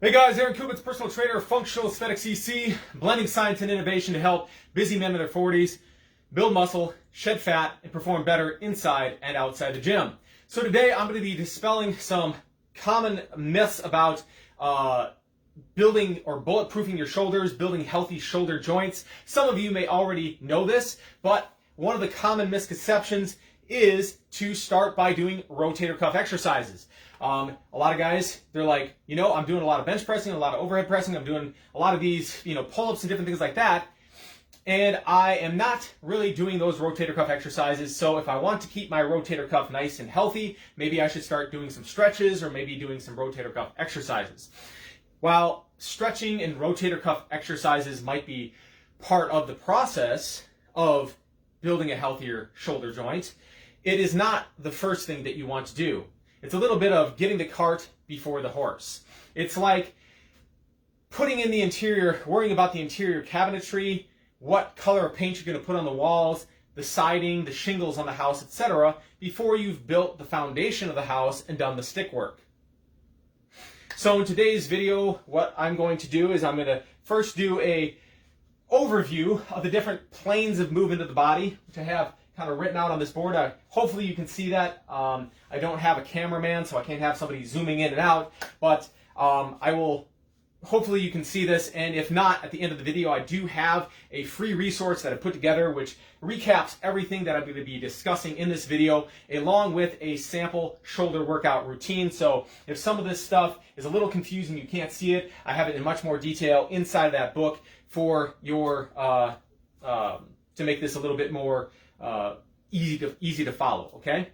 Hey guys, Aaron Kubitz, personal trainer, functional aesthetics EC, blending science and innovation to help busy men in their 40s build muscle, shed fat, and perform better inside and outside the gym. So today I'm going to be dispelling some common myths about building or bulletproofing your shoulders, building healthy shoulder joints. Some of you may already know this, but one of the common misconceptions is to start by doing rotator cuff exercises. A lot of guys, they're like, I'm doing a lot of bench pressing, a lot of overhead pressing, I'm doing a lot of these, pull-ups and different things like that, and I am not really doing those rotator cuff exercises. So if I want to keep my rotator cuff nice and healthy, maybe I should start doing some stretches or maybe doing some rotator cuff exercises. While stretching and rotator cuff exercises might be part of the process of building a healthier shoulder joint, it is not the first thing that you want to do. It's a little bit of getting the cart before the horse. It's like putting in the interior, worrying about the interior cabinetry, what color of paint you're going to put on the walls, the siding, the shingles on the house, etc., before you've built the foundation of the house and done the stick work. So in today's video, what I'm going to do is I'm going to first do a overview of the different planes of movement of the body, which I have kind of written out on this board. Hopefully you can see that. I don't have a cameraman, so I can't have somebody zooming in and out, but hopefully you can see this, and if not, at the end of the video I do have a free resource that I put together which recaps everything that I'm going to be discussing in this video, along with a sample shoulder workout routine. So if some of this stuff is a little confusing, you can't see it, I have it in much more detail inside of that book for your to make this a little bit more easy to follow. Okay,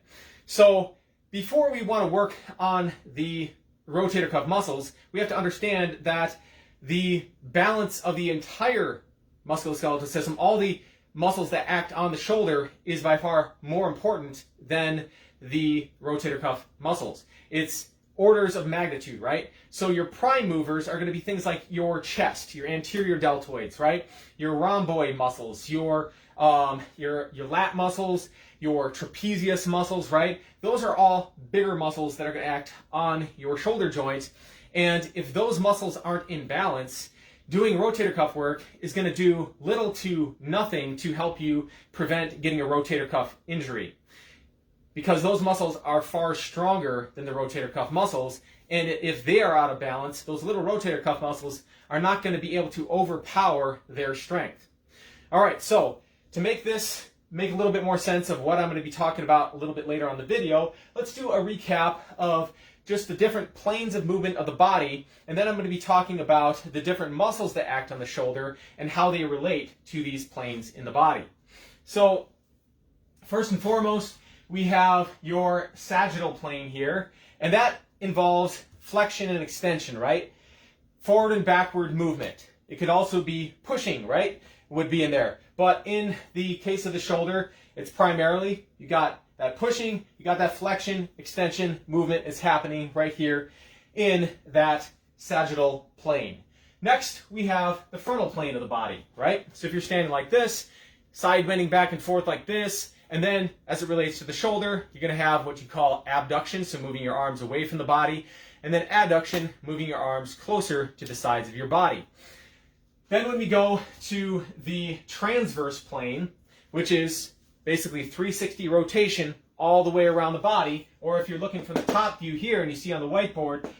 so before we want to work on the rotator cuff muscles, we have to understand that the balance of the entire musculoskeletal system, all the muscles that act on the shoulder, is by far more important than the rotator cuff muscles. It's orders of magnitude, right? So your prime movers are going to be things like your chest, your anterior deltoids, right? Your rhomboid muscles, your lat muscles, your trapezius muscles, right? Those are all bigger muscles that are going to act on your shoulder joint. And if those muscles aren't in balance, doing rotator cuff work is going to do little to nothing to help you prevent getting a rotator cuff injury, because those muscles are far stronger than the rotator cuff muscles. And if they are out of balance, those little rotator cuff muscles are not going to be able to overpower their strength. All right, so to make this make a little bit more sense of what I'm going to be talking about a little bit later on the video, let's do a recap of just the different planes of movement of the body, and then I'm going to be talking about the different muscles that act on the shoulder and how they relate to these planes in the body. So first and foremost, we have your sagittal plane here, and that involves flexion and extension, right? Forward and backward movement. It could also be pushing, right? Would be in there. But in the case of the shoulder, it's primarily, you got that pushing, you got that flexion, extension movement is happening right here in that sagittal plane. Next, we have the frontal plane of the body, right? So if you're standing like this, side bending back and forth like this, and then as it relates to the shoulder, you're going to have what you call abduction, so moving your arms away from the body, and then adduction, moving your arms closer to the sides of your body. Then when we go to the transverse plane, which is basically 360 rotation all the way around the body, or if you're looking from the top view here and you see on the whiteboard,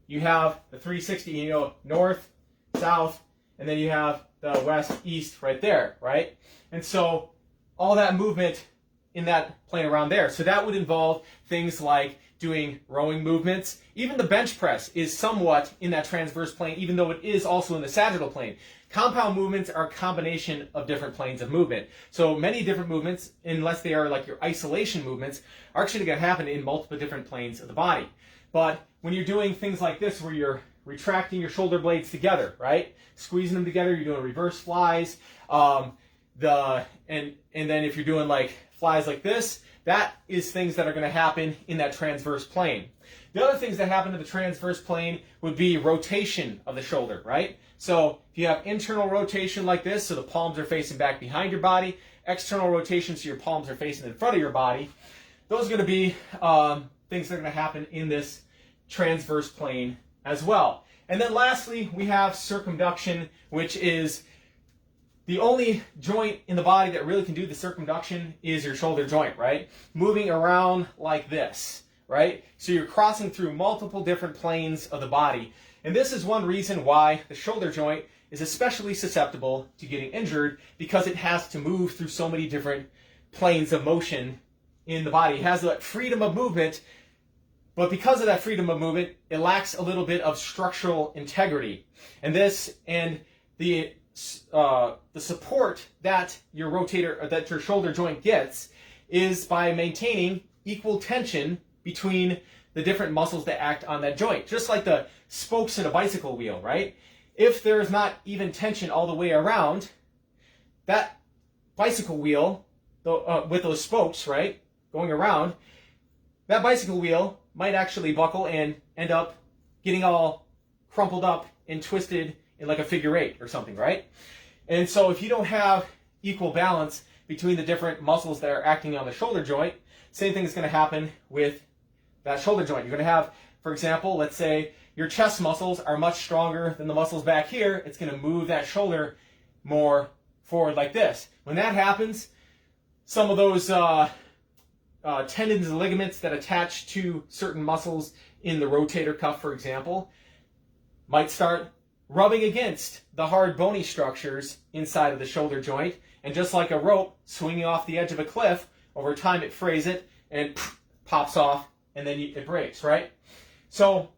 you have the 360, north, south, and then you have the west, east right there, right? And so all that movement in that plane around there. So that would involve things like doing rowing movements. Even the bench press is somewhat in that transverse plane, even though it is also in the sagittal plane. Compound movements are a combination of different planes of movement. So many different movements, unless they are like your isolation movements, are actually going to happen in multiple different planes of the body. But when you're doing things like this, where you're retracting your shoulder blades together, right? Squeezing them together, you're doing reverse flies. And then if you're doing like flies like this, that is things that are going to happen in that transverse plane. The other things that happen in the transverse plane would be rotation of the shoulder, right? So if you have internal rotation like this, so the palms are facing back behind your body, external rotation, so your palms are facing in front of your body, those are going to be things that are going to happen in this transverse plane as well. And then lastly, we have circumduction, which is the only joint in the body that really can do the circumduction is your shoulder joint, right? Moving around like this, right? So you're crossing through multiple different planes of the body. And this is one reason why the shoulder joint is especially susceptible to getting injured, because it has to move through so many different planes of motion in the body. It has that freedom of movement, but because of that freedom of movement, it lacks a little bit of structural integrity. And the support that your shoulder joint gets is by maintaining equal tension between the different muscles that act on that joint. Just like the spokes in a bicycle wheel, right? If there is not even tension all the way around, that bicycle wheel, with those spokes, right, going around, that bicycle wheel might actually buckle and end up getting all crumpled up and twisted in like a figure eight or something, right? And so if you don't have equal balance between the different muscles that are acting on the shoulder joint, same thing is going to happen with that shoulder joint. You're going to have, for example, let's say your chest muscles are much stronger than the muscles back here. It's going to move that shoulder more forward like this. When that happens, some of those tendons and ligaments that attach to certain muscles in the rotator cuff, for example, might start rubbing against the hard bony structures inside of the shoulder joint. And just like a rope swinging off the edge of a cliff, over time it frays it and pops off, and then it breaks, right? So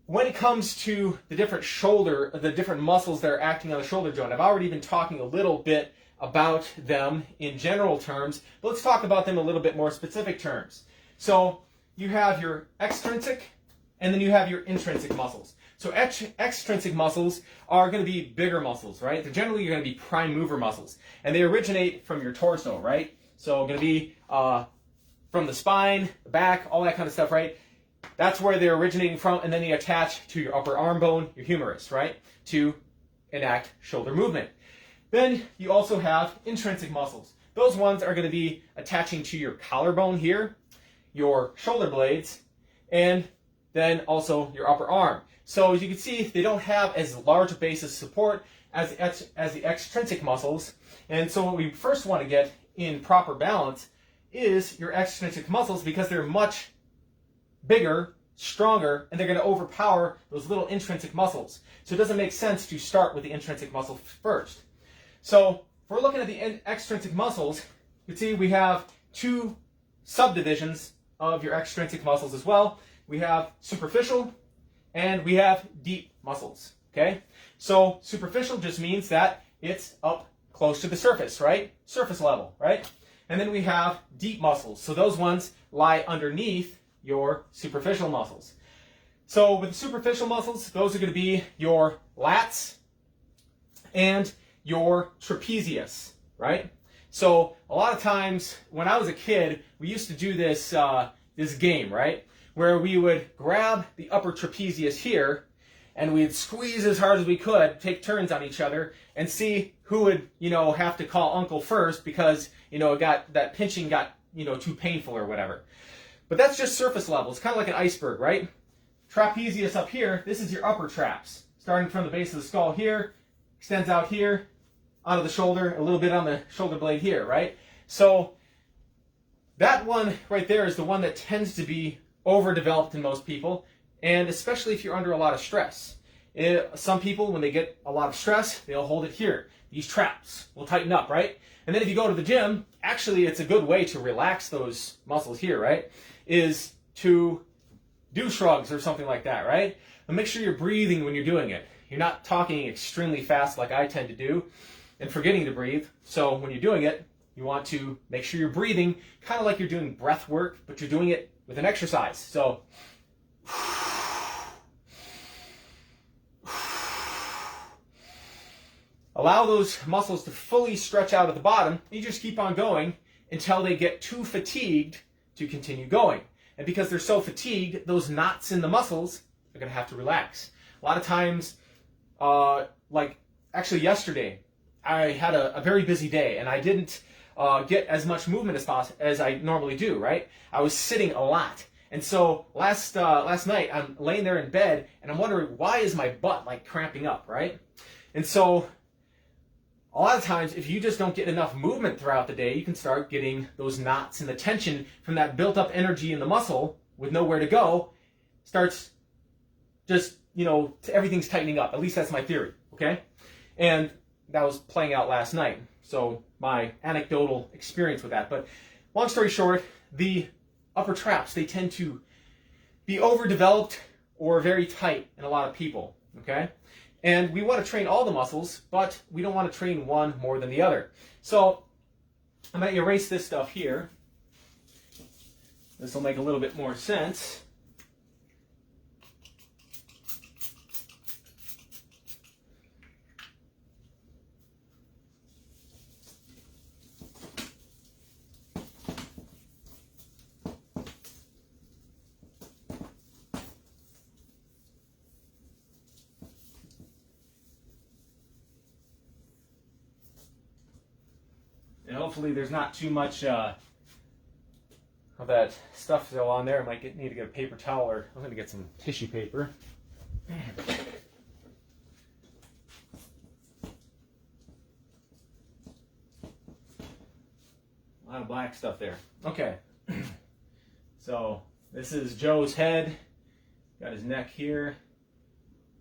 when it comes to the different muscles that are acting on the shoulder joint, I've already been talking a little bit about them in general terms, but let's talk about them in a little bit more specific terms. So you have your extrinsic, and then you have your intrinsic muscles. So extrinsic muscles are going to be bigger muscles, right? They're generally going to be prime mover muscles, and they originate from your torso, right? So going to be from the spine, the back, all that kind of stuff, right? That's where they're originating from, and then they attach to your upper arm bone, your humerus, right? To enact shoulder movement. Then you also have intrinsic muscles. Those ones are going to be attaching to your collarbone here, your shoulder blades, and then also your upper arm. So as you can see, they don't have as large a base of support as the extrinsic muscles. And so what we first want to get in proper balance is your extrinsic muscles, because they're much bigger, stronger, and they're going to overpower those little intrinsic muscles. So it doesn't make sense to start with the intrinsic muscle first. So if we're looking at the extrinsic muscles, you can see we have two subdivisions of your extrinsic muscles as well. We have superficial and we have deep muscles, okay? So superficial just means that it's up close to the surface, right? Surface level, right? And then we have deep muscles. So those ones lie underneath your superficial muscles. So with the superficial muscles, those are going to be your lats and your trapezius, right? So a lot of times when I was a kid, we used to do this this game, right? Where we would grab the upper trapezius here and we'd squeeze as hard as we could, take turns on each other, and see who would, have to call uncle first because, that pinching got, too painful or whatever. But that's just surface level. It's kind of like an iceberg, right? Trapezius up here, this is your upper traps. Starting from the base of the skull here, extends out here, onto the shoulder, a little bit on the shoulder blade here, right? So that one right there is the one that tends to be overdeveloped in most people, and especially if you're under a lot of stress. Some people, when they get a lot of stress, they'll hold it here. These traps will tighten up, right? And then if you go to the gym, actually it's a good way to relax those muscles here, right? Is to do shrugs or something like that, right? And make sure you're breathing when you're doing it. You're not talking extremely fast like I tend to do and forgetting to breathe. So when you're doing it, you want to make sure you're breathing kind of like you're doing breath work, but you're doing it with an exercise. So allow those muscles to fully stretch out at the bottom. You just keep on going until they get too fatigued to continue going. And because they're so fatigued, those knots in the muscles are going to have to relax. A lot of times, like actually yesterday, I had a very busy day and I didn't get as much movement as I normally do, right? I was sitting a lot. And so last night I'm laying there in bed and I'm wondering, why is my butt like cramping up, right? And so a lot of times, if you just don't get enough movement throughout the day, you can start getting those knots, and the tension from that built up energy in the muscle with nowhere to go starts just, everything's tightening up. At least that's my theory, okay? And that was playing out last night. So my anecdotal experience with that. But long story short, the upper traps, they tend to be overdeveloped or very tight in a lot of people, okay? And we want to train all the muscles, but we don't want to train one more than the other. So I'm going to erase this stuff here. This will make a little bit more sense. And hopefully there's not too much of that stuff still on there. I might need to get a paper towel, or I'm going to get some tissue paper. A lot of black stuff there. Okay. So this is Joe's head. Got his neck here,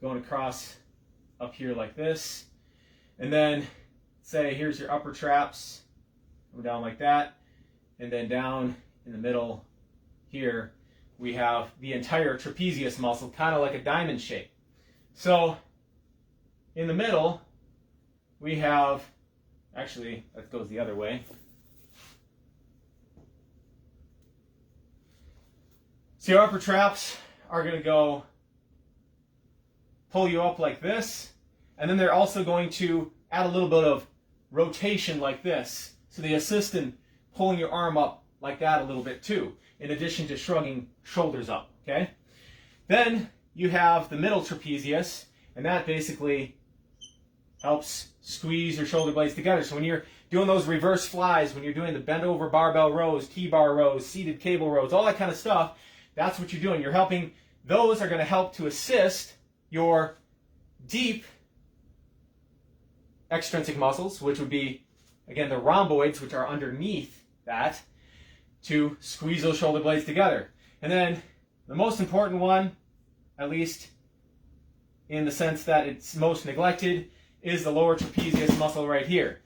going across up here like this. And then say here's your upper traps. Go down like that, and then down in the middle here we have the entire trapezius muscle, kind of like a diamond shape. So in the middle we have, actually that goes the other way. So your upper traps are going to go pull you up like this, and then they're also going to add a little bit of rotation like this. So they assist in pulling your arm up like that a little bit too, in addition to shrugging shoulders up, okay? Then you have the middle trapezius, and that basically helps squeeze your shoulder blades together. So when you're doing those reverse flies, when you're doing the bent over barbell rows, T-bar rows, seated cable rows, all that kind of stuff, that's what you're doing. You're helping, those are going to help to assist your deep extrinsic muscles, which would be, again, the rhomboids, which are underneath that, to squeeze those shoulder blades together. And then the most important one, at least in the sense that it's most neglected, is the lower trapezius muscle right here.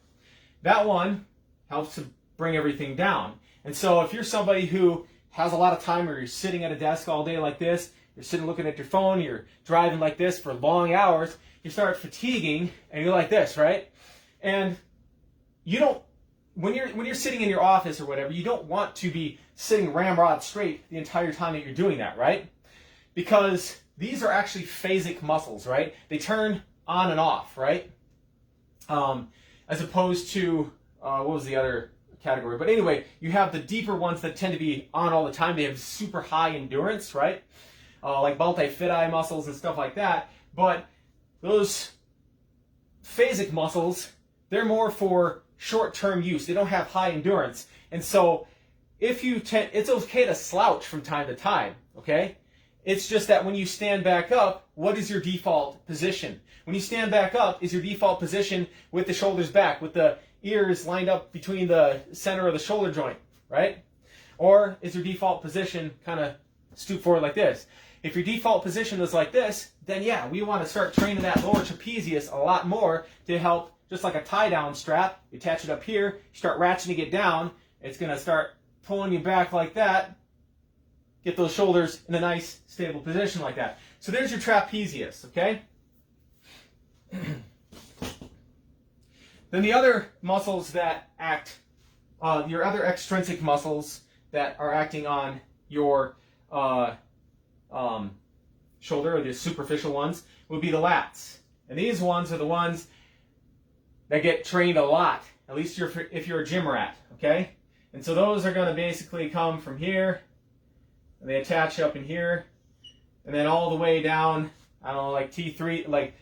That one helps to bring everything down. And so if you're somebody who has a lot of time, or you're sitting at a desk all day like this, you're sitting looking at your phone, you're driving like this for long hours, you start fatiguing and you're like this, right? And you don't, when you're sitting in your office or whatever, you don't want to be sitting ramrod straight the entire time that you're doing that, right? Because these are actually phasic muscles, right? They turn on and off, right? As opposed to, what was the other category? But anyway, you have the deeper ones that tend to be on all the time. They have super high endurance, right? Like multifidi muscles and stuff like that. But those phasic muscles, they're more for short-term use. They don't have high endurance. And so if you it's okay to slouch from time to time, okay? It's just that when you stand back up, what is your default position? When you stand back up, is your default position with the shoulders back, with the ears lined up between the center of the shoulder joint, right? Or is your default position kind of stoop forward like this? If your default position is like this, then yeah, we want to start training that lower trapezius a lot more to help, just like a tie-down strap. You attach it up here, you start ratcheting it down, it's going to start pulling you back like that, get those shoulders in a nice, stable position like that. So there's your trapezius, okay? Then the other muscles that act, your other extrinsic muscles that are acting on your shoulder, or the superficial ones, would be the lats. And these ones are the ones that get trained a lot, at least if you're a gym rat, okay? And so those are going to basically come from here, and they attach up in here, and then all the way down, I don't know, like T3, like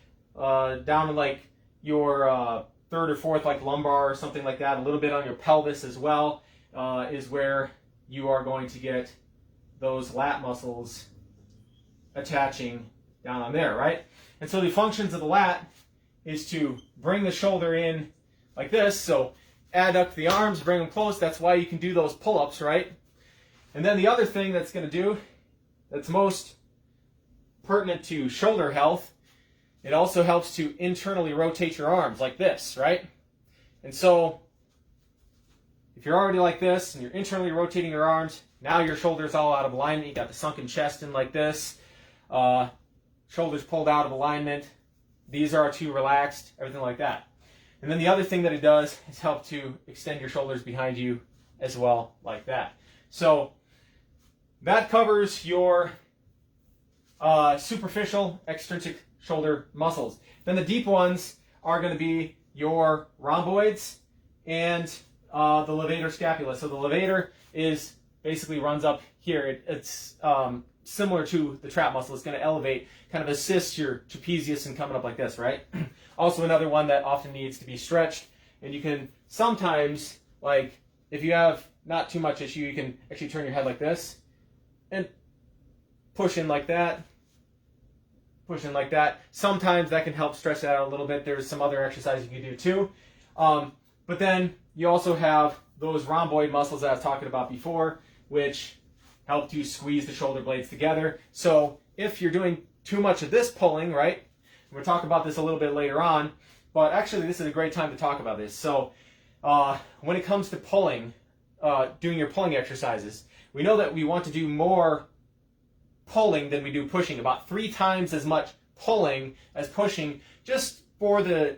down to like your third or fourth, like lumbar or something like that, a little bit on your pelvis as well, is where you are going to get those lat muscles attaching down on there, right? And so the functions of the lat is to bring the shoulder in like this. So adduct the arms, bring them close. That's why you can do those pull-ups, right? And then the other thing that's going to do, that's most pertinent to shoulder health, it also helps to internally rotate your arms like this, right? And so if you're already like this and you're internally rotating your arms, now your shoulder's all out of alignment. You got the sunken chest in like this, shoulders pulled out of alignment. These are too relaxed, everything like that. And then the other thing that it does is help to extend your shoulders behind you as well, like that. So that covers your superficial extrinsic shoulder muscles. Then the deep ones are going to be your rhomboids and the levator scapula. So the levator is basically runs up here. It's similar to the trap muscle. It's going to elevate, kind of assist your trapezius in coming up like this, right? Also another one that often needs to be stretched. And you can sometimes, like, if you have not too much issue, you can actually turn your head like this and push in like that. Push in like that. Sometimes that can help stretch that out a little bit. There's some other exercises you can do too. But then you also have those rhomboid muscles that I was talking about before, which help to squeeze the shoulder blades together. So if you're doing too much of this pulling, right? We'll talk about this a little bit later on, but actually this is a great time to talk about this. So when it comes to pulling, doing your pulling exercises, we know that we want to do more pulling than we do pushing, about 3 times as much pulling as pushing, just for the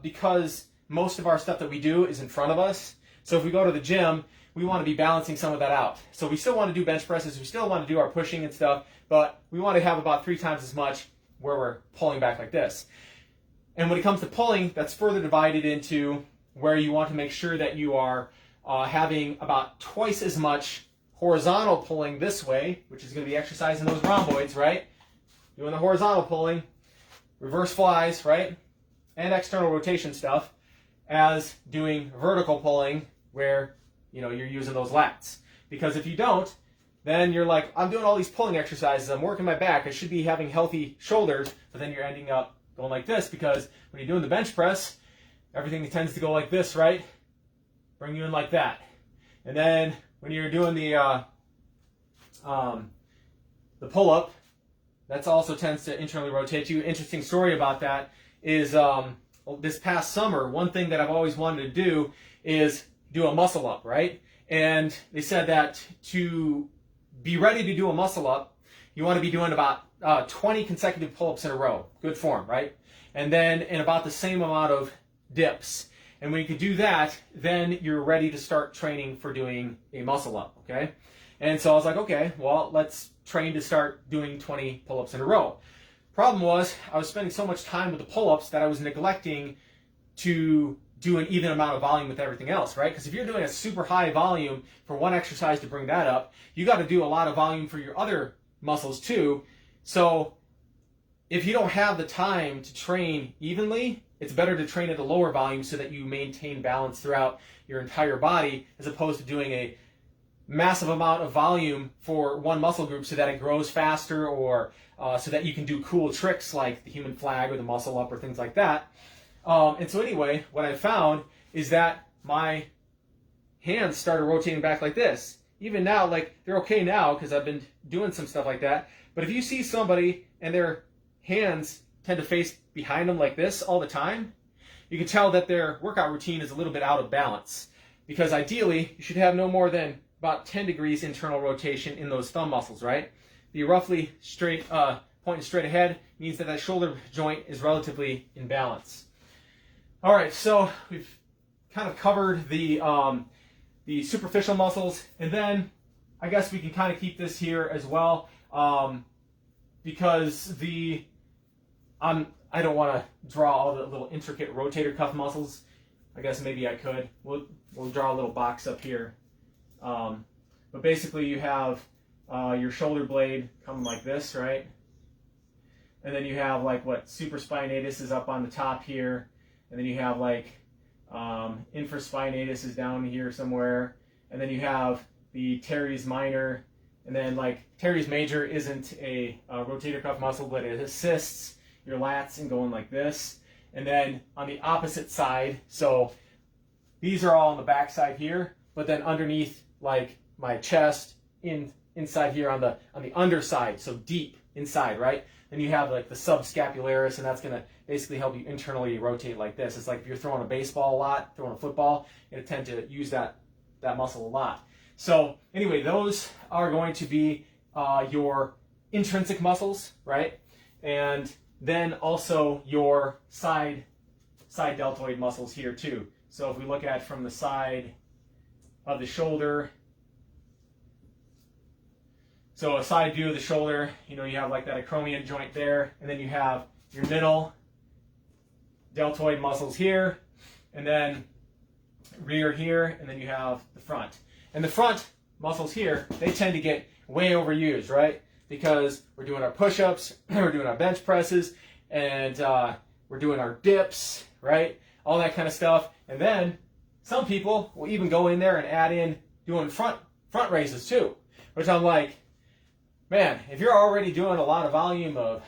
because most of our stuff that we do is in front of us. So if we go to the gym, we want to be balancing some of that out. So we still want to do bench presses, we still want to do our pushing and stuff, but we want to have about 3 times as much where we're pulling back like this. And when it comes to pulling, that's further divided into where you want to make sure that you are having about twice as much horizontal pulling this way, which is going to be exercising those rhomboids, right? Doing the horizontal pulling, reverse flies, right? And external rotation stuff, as doing vertical pulling where, you know, you're using those lats. Because if you don't, then you're like, I'm doing all these pulling exercises, I'm working my back, I should be having healthy shoulders, but then you're ending up going like this, because when you're doing the bench press, everything tends to go like this, right? Bring you in like that. And then when you're doing the pull-up, that also tends to internally rotate you. Interesting story about that is this past summer, one thing that I've always wanted to do is do a muscle up, right? And they said that to be ready to do a muscle up, you want to be doing about 20 consecutive pull-ups in a row. Good form, right? And then in about the same amount of dips. And when you can do that, then you're ready to start training for doing a muscle up, okay? And so I was like, okay, well, let's train to start doing 20 pull-ups in a row. Problem was, I was spending so much time with the pull-ups that I was neglecting to do an even amount of volume with everything else, right? Because if you're doing a super high volume for one exercise to bring that up, you got to do a lot of volume for your other muscles too. So if you don't have the time to train evenly, it's better to train at a lower volume so that you maintain balance throughout your entire body, as opposed to doing a massive amount of volume for one muscle group so that it grows faster, or so that you can do cool tricks like the human flag or the muscle up or things like that. And so anyway, what I found is that my hands started rotating back like this. Even now, like, they're okay now because I've been doing some stuff like that. But if you see somebody and their hands tend to face behind them like this all the time, you can tell that their workout routine is a little bit out of balance. Because ideally, you should have no more than about 10 degrees internal rotation in those thumb muscles, right? The roughly straight, pointing straight ahead means that that shoulder joint is relatively in balance. All right, so we've kind of covered the superficial muscles, and then I guess we can kind of keep this here as well, because I don't want to draw all the little intricate rotator cuff muscles. I guess maybe I could. We'll draw a little box up here. But basically you have your shoulder blade coming like this, right? And then you have like what supraspinatus is up on the top here. And then you have like infraspinatus is down here somewhere. And then you have the teres minor And then like teres major isn't a rotator cuff muscle, but it assists your lats in going like this. And then on the opposite side, so these are all on the back side here, but then underneath like my chest, inside here on the underside, so deep inside, right? Then you have like the subscapularis, and that's going to basically help you internally rotate like this. It's like if you're throwing a baseball a lot, throwing a football, you tend to use that muscle a lot. So anyway, those are going to be your intrinsic muscles, right? And then also your side deltoid muscles here too. So if we look at from the side of the shoulder, so a side view of the shoulder, you have like that acromion joint there, and then you have your middle deltoid muscles here, and then rear here, and then you have the front. And the front muscles here, they tend to get way overused, right? Because we're doing our push-ups, we're doing our bench presses, and we're doing our dips, right? All that kind of stuff. And then some people will even go in there and add in doing front raises too, which I'm like, man, if you're already doing a lot of volume of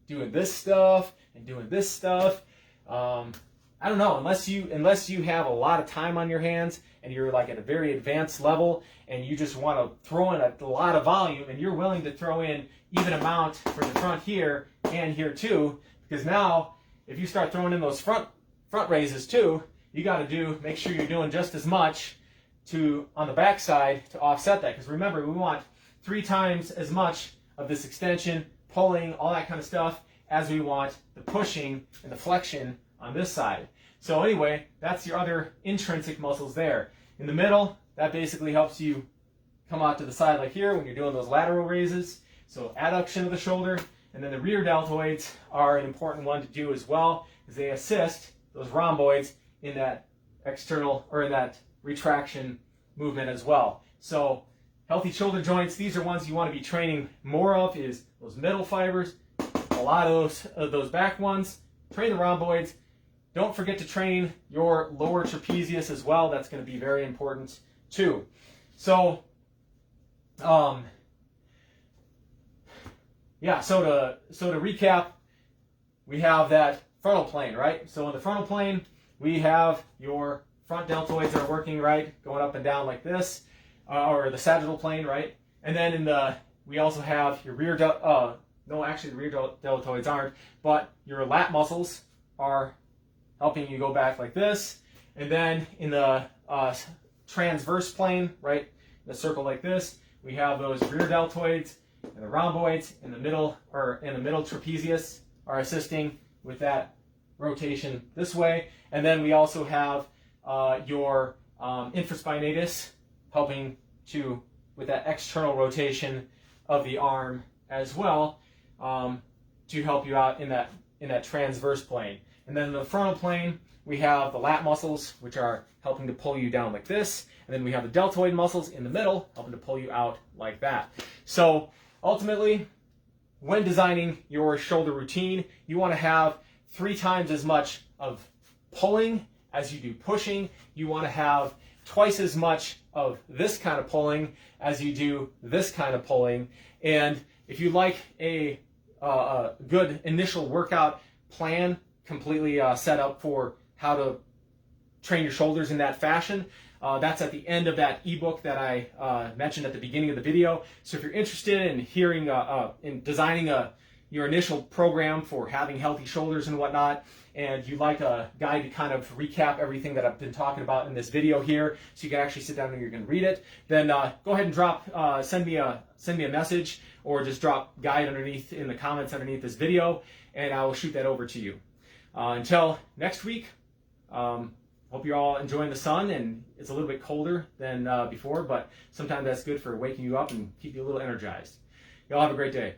doing this stuff and doing this stuff, I don't know, unless you have a lot of time on your hands and you're like at a very advanced level and you just want to throw in a lot of volume and you're willing to throw in even amount for the front here and here too, because now if you start throwing in those front raises too, you got to make sure you're doing just as much on the back side to offset that. Because remember, we want 3 times as much of this extension, pulling, all that kind of stuff, as we want the pushing and the flexion on this side. So anyway, that's your other intrinsic muscles there. In the middle, that basically helps you come out to the side like here when you're doing those lateral raises. So adduction of the shoulder. And then the rear deltoids are an important one to do as well, because they assist those rhomboids in that external, or in that retraction movement as well. So healthy shoulder joints, these are ones you want to be training more of, is those middle fibers, a lot of those back ones. Train the rhomboids. Don't forget to train your lower trapezius as well. That's going to be very important too. So, yeah, so to recap, we have that frontal plane, right? So in the frontal plane, we have your front deltoids that are working, right, going up and down like this, or the sagittal plane, right? And then we also have your rear no, actually the rear deltoids aren't, but your lat muscles are helping you go back like this. And then in the transverse plane, right, the circle like this, we have those rear deltoids and the rhomboids in the middle, or in the middle trapezius, are assisting with that rotation this way. And then we also have your infraspinatus helping with that external rotation of the arm as well, to help you out in that transverse plane. And then in the frontal plane, we have the lat muscles, which are helping to pull you down like this. And then we have the deltoid muscles in the middle, helping to pull you out like that. So ultimately, when designing your shoulder routine, you want to have 3 times as much of pulling as you do pushing. You want to have twice as much of this kind of pulling as you do this kind of pulling. And if you like a good initial workout plan, completely set up for how to train your shoulders in that fashion, that's at the end of that ebook that I mentioned at the beginning of the video. So if you're interested in hearing, in designing your initial program for having healthy shoulders and whatnot, and you'd like a guide to kind of recap everything that I've been talking about in this video here, so you can actually sit down and you're going to read it, then go ahead and send me a message, or just drop guide underneath in the comments underneath this video, and I will shoot that over to you. Until next week, hope you're all enjoying the sun, and it's a little bit colder than before, but sometimes that's good for waking you up and keep you a little energized. Y'all have a great day.